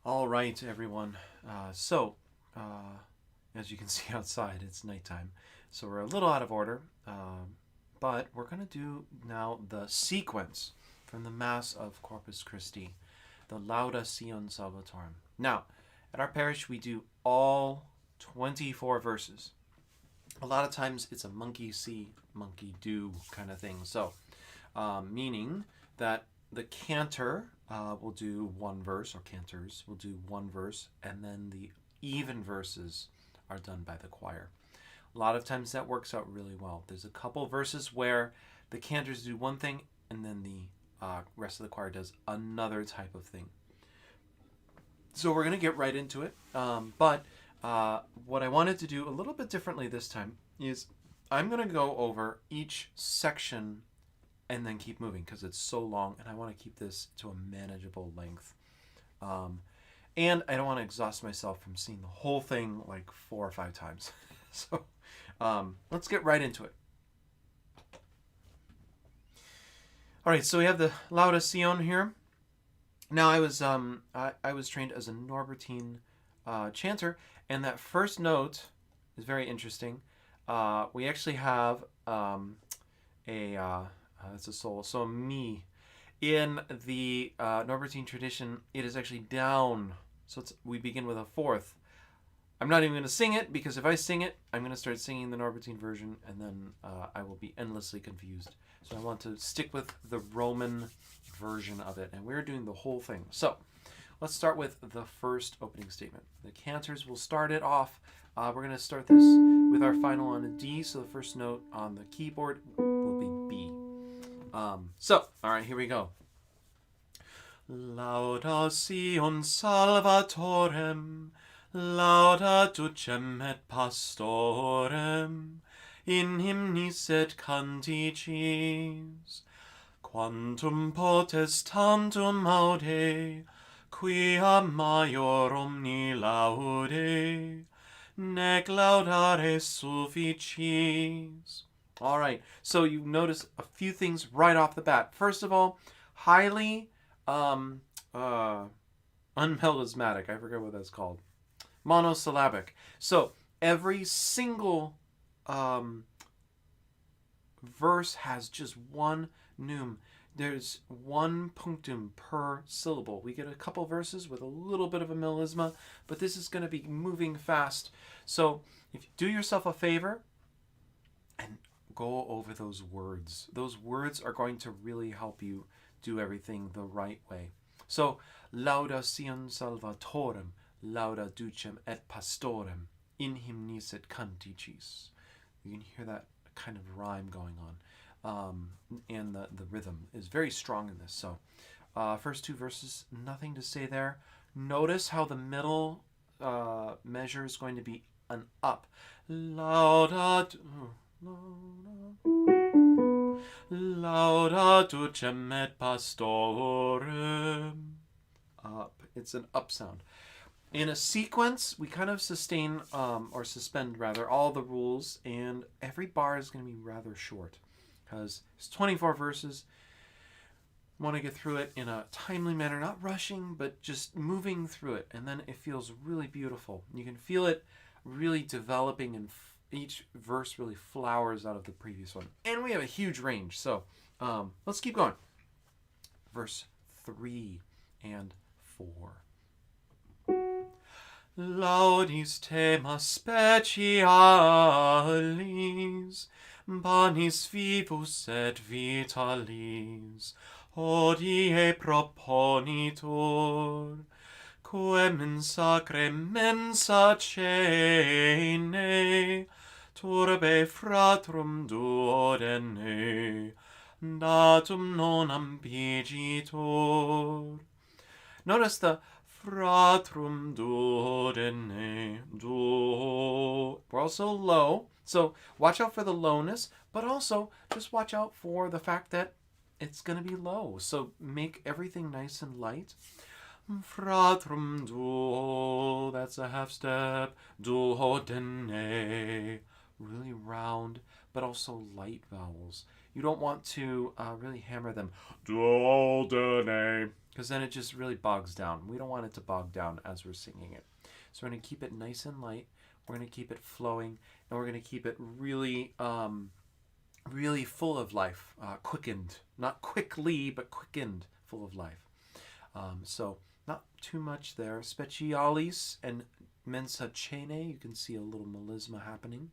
All right, everyone. As you can see outside, it's nighttime. So we're a little out of order, but we're going to do now the sequence from the Mass of Corpus Christi, the Lauda Sion Salvatorum. Now, at our parish, we do all 24 verses. A lot of times it's a monkey see, monkey do kind of thing. So, meaning that the cantor will do one verse, or cantors will do one verse, and then the even verses are done by the choir. A lot of times that works out really well. There's a couple verses where the cantors do one thing, and then the rest of the choir does another type of thing. So we're going to get right into it. But what I wanted to do a little bit differently this time is I'm going to go over each section and then keep moving because it's so long, and I want to keep this to a manageable length. And I don't want to exhaust myself from seeing the whole thing like 4 or 5 times. So let's get right into it. All right, so we have the Lauda Sion here. Now I was trained as a Norbertine chanter, and that first note is very interesting. We actually have it's a solo. So mi. In the Norbertine tradition, it is actually down. So we begin with a fourth. I'm not even going to sing it, because if I sing it, I'm going to start singing the Norbertine version, and then I will be endlessly confused. So I want to stick with the Roman version of it, and we're doing the whole thing. So let's start with the first opening statement. The cantors will start it off. We're going to start this with our final on a D, so the first note on the keyboard will be B. All right, here we go. Lauda Sion Salvatorem, Lauda ducem et pastorem, in hymnis et canticis, quantum potestantem aude, quia maior omni laude, nec laudare sufficis. All right, so you notice a few things right off the bat. First of all, highly unmelismatic. I forget what that's called. Monosyllabic. So every single verse has just one neum. There's one punctum per syllable. We get a couple verses with a little bit of a melisma, but this is going to be moving fast. So if you do yourself a favor and go over those words. Those words are going to really help you do everything the right way. So, Lauda Sion Salvatorem, Lauda ducem et pastorem, in hymnis et canticis. You can hear that kind of rhyme going on. And the rhythm is very strong in this. So, first 2 verses, nothing to say there. Notice how the middle measure is going to be an up. Lauda ducem et pastorem. Up. It's an up sound. In a sequence, we kind of sustain, or suspend rather, all the rules, and every bar is going to be rather short because it's 24 verses. Want to get through it in a timely manner, not rushing, but just moving through it, and then it feels really beautiful. You can feel it really developing, and each verse really flowers out of the previous one. And we have a huge range, so let's keep going. Verse 3 and 4. Laudis tema specialis, panis vivus et vitalis, hodie proponitur, quem in sacramensa cene, turbe fratrum duodene, datum non ambigitur. Notice the fratrum duodene, We're also low, so watch out for the lowness, but also just watch out for the fact that it's going to be low. So make everything nice and light. Fratrum duo, that's a half step, duodene, really round, but also light vowels. You don't want to really hammer them, duodene, because then it just really bogs down. We don't want it to bog down as we're singing it. So we're going to keep it nice and light. We're going to keep it flowing, and we're going to keep it really, really full of life, quickened. Not quickly, but quickened, full of life. So not too much there. Specialis and mensa cene, you can see a little melisma happening,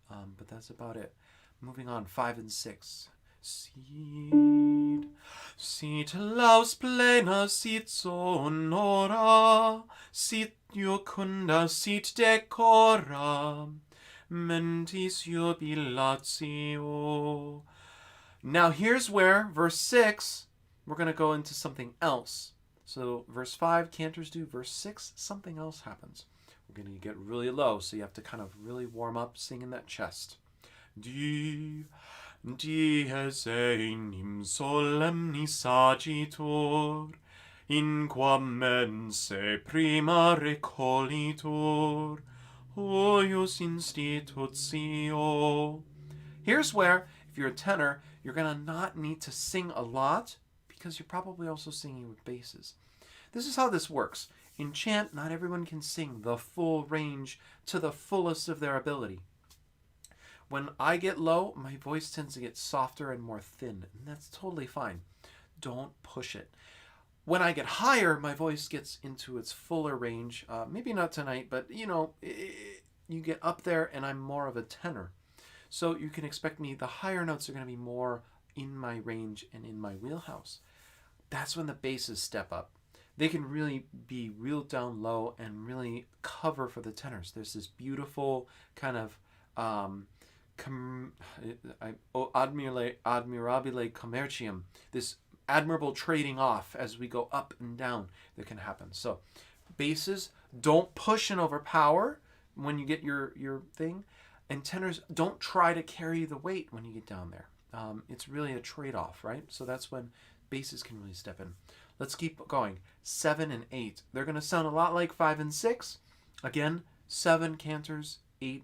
but that's about it. Moving on, 5 and 6. Sit laus plena, sit sonora, sit iucunda, sit decora, mentis jubilatio. Now here's where, verse 6, we're going to go into something else. So verse 5, cantors do. Verse 6, something else happens. We're going to get really low, so you have to kind of really warm up singing that chest. Dies enim solemni sagitur, in quam mense prima recolitur, huius institutio. Here's where, if you're a tenor, you're going to not need to sing a lot, because you're probably also singing with basses. This is how this works. In chant, not everyone can sing the full range to the fullest of their ability. When I get low, my voice tends to get softer and more thin, and that's totally fine. Don't push it. When I get higher, my voice gets into its fuller range. Maybe not tonight, but you get up there and I'm more of a tenor. So you can expect me, the higher notes are going to be more in my range and in my wheelhouse. That's when the basses step up. They can really be real down low and really cover for the tenors. There's this beautiful kind of admirabile commercium, this admirable trading off as we go up and down that can happen. So basses, don't push and overpower when you get your thing, and tenors, don't try to carry the weight when you get down there. It's really a trade-off, right? So that's when basses can really step in. Let's keep going. 7 and 8. They're going to sound a lot like 5 and 6. Again, 7 cantors, 8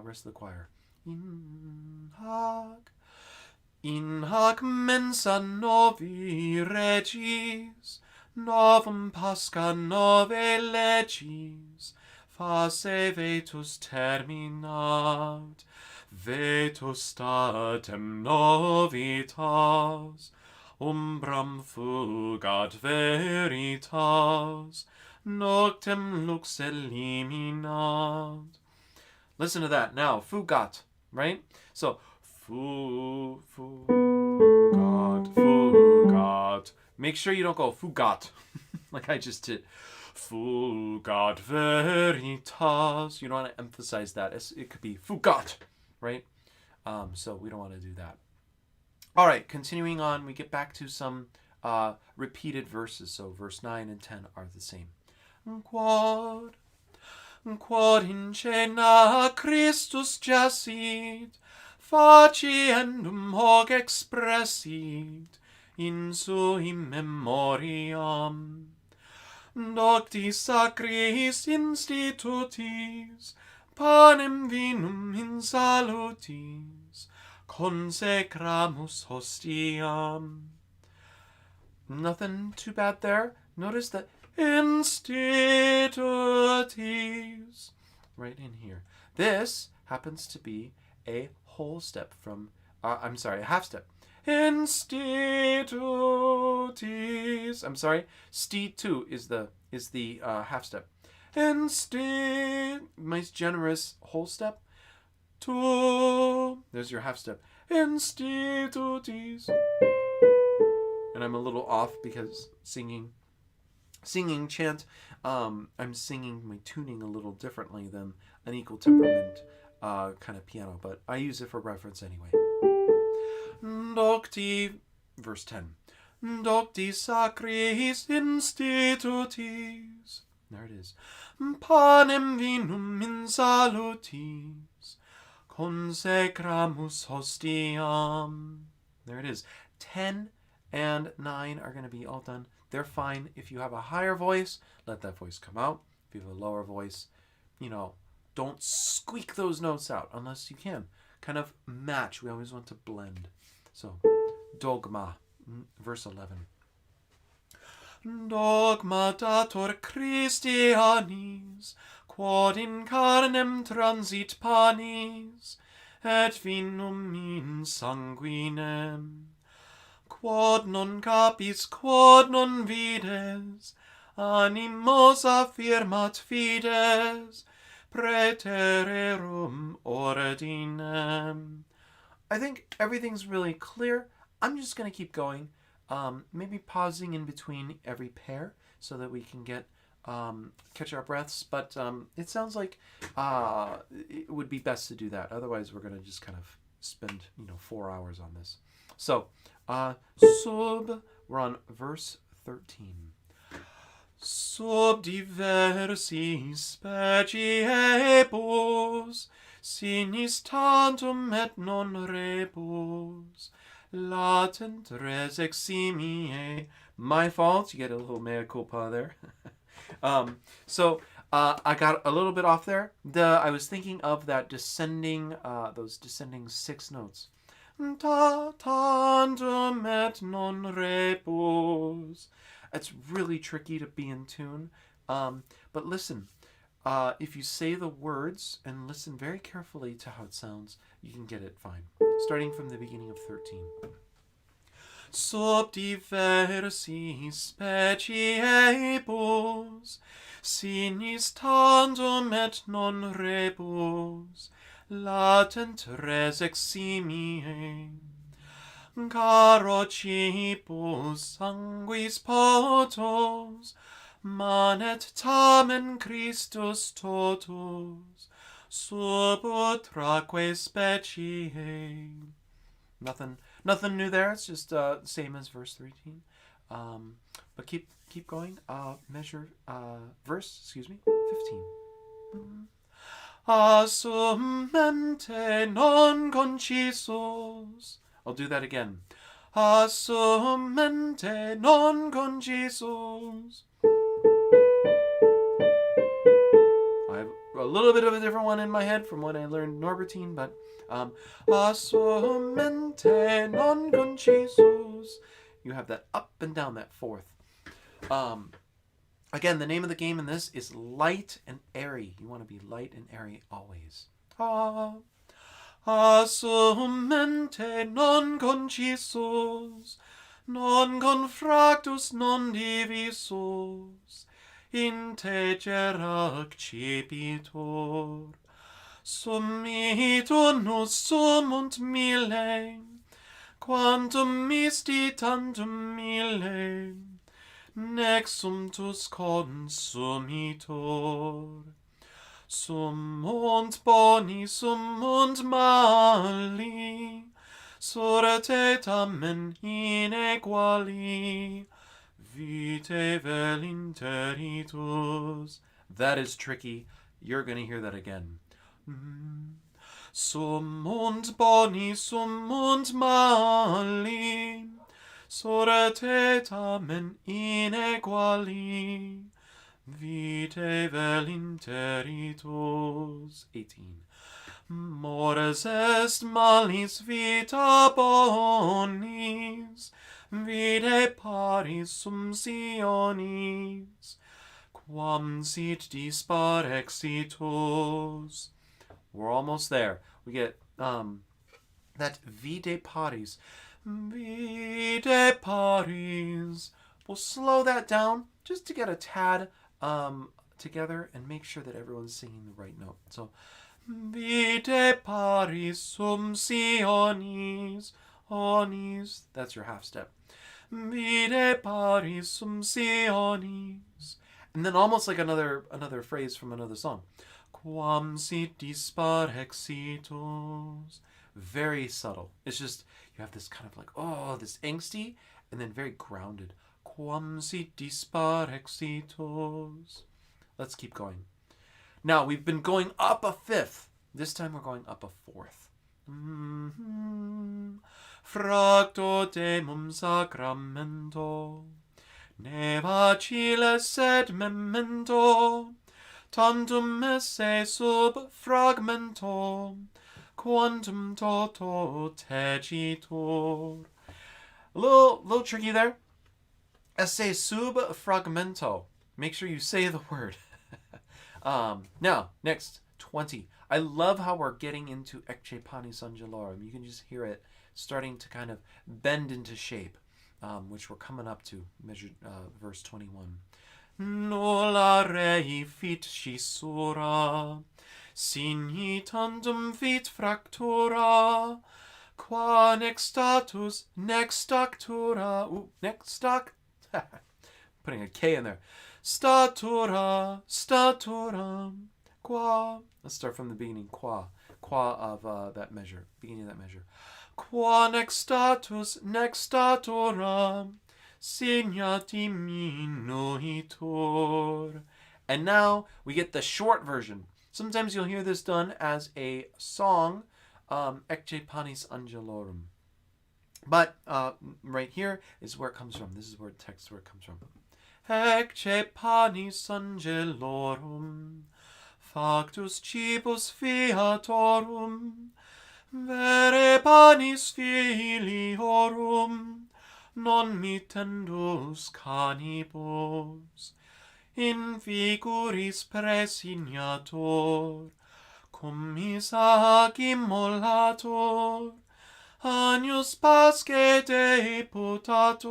rest of the choir. In hac mensa novi regis, novum pasca nove legis, face vetus terminat, vetus statem novitas, umbram fugat veritas, noctem lux eliminat. Listen to that. Now, fugat, right? So, fugat. Make sure you don't go fugat, like I just did. Fugat veritas. You don't want to emphasize that. It could be fugat, right? So we don't want to do that. All right, continuing on, we get back to some repeated verses. So verse 9 and 10 are the same. Quod in cena Christus jacit, faciendum hoc expressit, in sui memoriam. Nocti sacris institutis, panem vinum in salutis, consecramus hostiam. Nothing too bad there. Notice that institutis right in here. This happens to be a whole step from, a half step. Institutis. I'm sorry. Sti2 is the half step. Nice generous whole step. To. There's your half step. Institutis. And I'm a little off because singing chant, I'm singing my tuning a little differently than an equal temperament kind of piano, but I use it for reference anyway. Docti, verse 10. Docti sacris institutis. There it is. Panem vinum in salutis, consecramus hostiam. There it is. 10 and 9 are going to be all done. They're fine. If you have a higher voice, let that voice come out. If you have a lower voice, don't squeak those notes out unless you can. Kind of match. We always want to blend. So, dogma, verse 11. Dogma dator Christianis, quod in carnem transit panis, et vinum in sanguinem, quod non capis, quod non vides, animos affirmat fides, praetererum ordinem. I think everything's really clear. I'm just going to keep going, maybe pausing in between every pair so that we can catch our breaths. But it sounds like it would be best to do that. Otherwise, we're going to just kind of spend 4 hours on this. So, we're on verse 13. Sub diversi speciebus, sinis tantum et non rebus, latent res eximie. My fault, you get a little mea culpa there. I got a little bit off there. I was thinking of that those descending 6 notes. Ta tantum et non rebus. It's really tricky to be in tune. But listen, if you say the words and listen very carefully to how it sounds, you can get it fine. Starting from the beginning of 13. Sub diversi speciebus, sinis tantum et non rebus, latent res eximie. Carocipus sanguis potos, manet tamen Christus totus, sub utraque specie. Nothing new there. It's just same as verse 13. But keep going. Verse 15. Assumente non concisus. I'll do that again. Assumente non concisus. I have a little bit of a different one in my head from what I learned Norbertine, but assumente non concisus. You have that up and down, that fourth. Again, the name of the game in this is light and airy. You want to be light and airy always. Assumente non concisus, non confractus, non divisus, integer accepitor. Summit unus summunt mille, quantum misti tantum mille, nec sumptus consumitor. Summunt boni, summunt mali, sorte tamen inequali, vitae vel interitus. That is tricky. You're going to hear that again. Summunt boni, summunt mali, sorte tamen inequali, vitae vel interitus. 18. Mores est malis vita bonis, vitae paris sum Sionis, quam sit dispar exitus. We're almost there. We get that vitae paris. Vitae paris. We'll slow that down just to get a tad together and make sure that everyone's singing the right note. So, vitae paris sum Sionis, onis. That's your half step. Vitae paris sum Sionis. And then almost like another phrase from another song. Quam sit dispar exitus. Very subtle. It's just, you have this kind of like, this angsty, and then very grounded. Quam sit dispar exitus. Let's keep going. Now, we've been going up a fifth. This time we're going up a fourth. Fracto demum sacramento, ne vacile sed memento, tantum esse sub fragmento, quantum toto tegitur. A little tricky there. Esse sub fragmento. Make sure you say the word. Now, next, 20. I love how we're getting into Ecce Panis Angelorum. You can just hear it starting to kind of bend into shape, which we're coming up to, measure, verse 21. Nulla rei fit scissura, signi tandem fit fractura, qua nextatus nextactura, putting a K in there. Statura, staturam, qua. Let's start from the beginning. Qua of that measure, beginning of that measure. Qua nextatus nextaturam, signa diminuitur. And now we get the short version. Sometimes you'll hear this done as a song, Ecce Panis Angelorum. But right here is where it comes from. This is where the text where it comes from. Ecce Panis Angelorum, factus cibus fiatorum, vere panis filiorum, non mittendus canibus, in figuris presignator, cum Isaac immolator, agnus pasce deputator,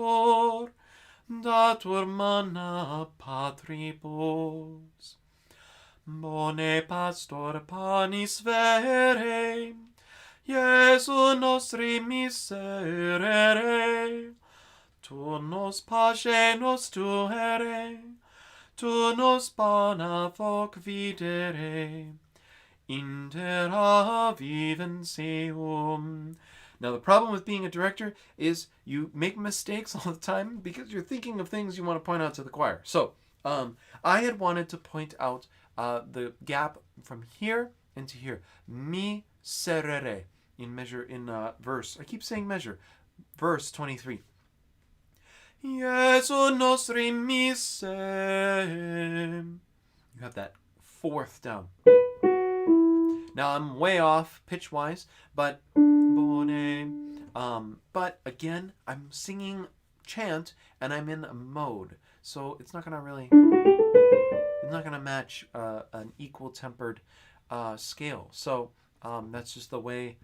datur manna patribus. Bone pastor panis vere, Iesu nostri miserere, tu nos pace nos tuere, tu nos bona voc videre, intera vivenseum. Now, the problem with being a director is you make mistakes all the time because you're thinking of things you want to point out to the choir. So, I had wanted to point out the gap from here into here. Miserere in measure, in verse. I keep saying measure. Verse 23. Iesu nostri miserere. You have that fourth down. Now I'm way off pitch-wise, but but again, I'm singing chant and I'm in a mode, so it's not gonna match an equal tempered scale. So that's just the way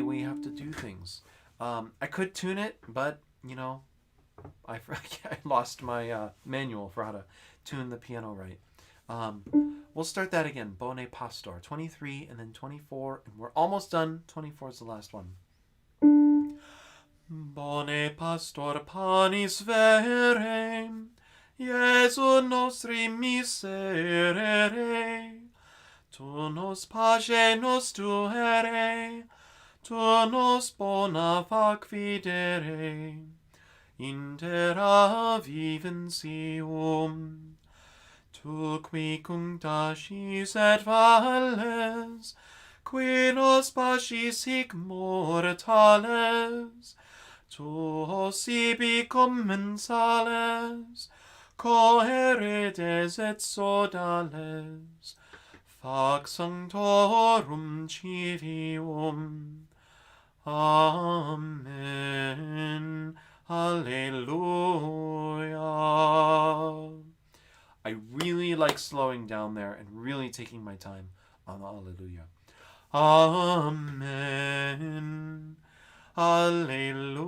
we have to do things. I could tune it, but you know, I lost my manual for how to tune the piano right. We'll start that again. Bone pastor. 23 and then 24. And we're almost done. 24 is the last one. Bone pastor panis vere, Iesu nostri miserere, tu nos pace nos tuere, tu nos bona fac videre, intera vivensium. Tu qui cunctacis et valles, qui nos pacis hic mortales, tu sibi commensales, coheredes et sodales, fac sanctorum civium. Amen. Alleluia. I really like slowing down there and really taking my time on the Alleluia. Amen. Alleluia.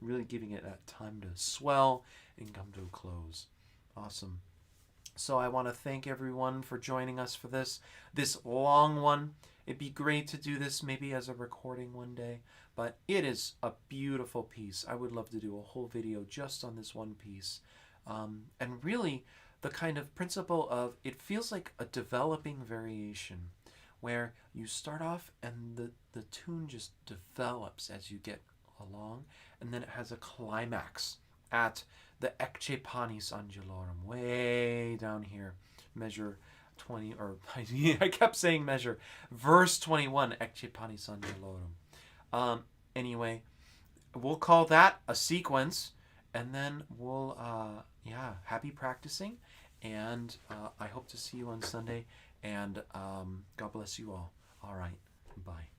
Really giving it that time to swell and come to a close. Awesome. So I want to thank everyone for joining us for this long one. It'd be great to do this maybe as a recording one day, but it is a beautiful piece. I would love to do a whole video just on this one piece. And really, the kind of principle of it feels like a developing variation where you start off and the tune just develops as you get along, and then it has a climax at the Ecce Panis Angelorum, way down here, measure 20, or I kept saying measure, verse 21, Ecce Panis Angelorum. Anyway, we'll call that a sequence, and then we'll, happy practicing, and I hope to see you on Sunday, and God bless you all. All right, bye.